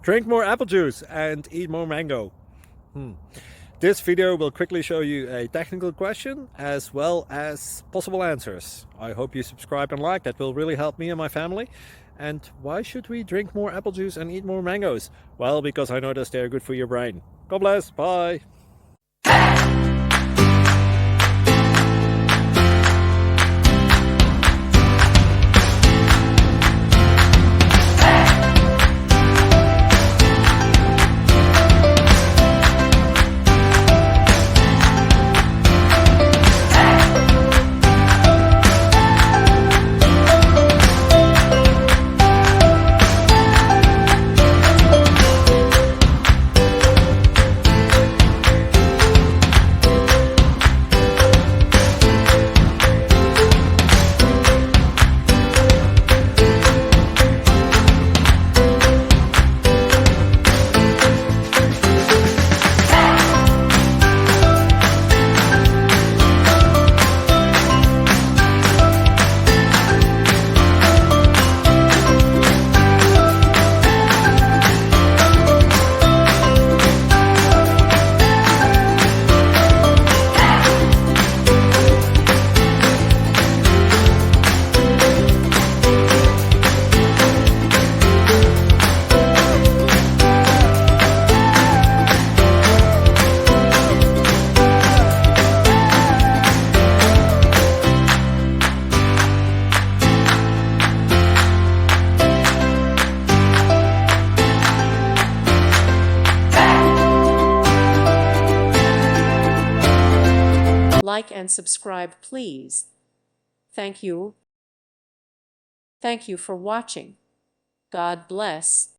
Drink more apple juice and eat more mango. This video will quickly show you a technical question as well as possible answers. I hope you subscribe and like, that will really help me and my family. And why should we drink more apple juice and eat more mangoes? Well, because I noticed they're good for your brain. God bless, bye! Like and subscribe, please. Thank you. Thank you for watching. God bless.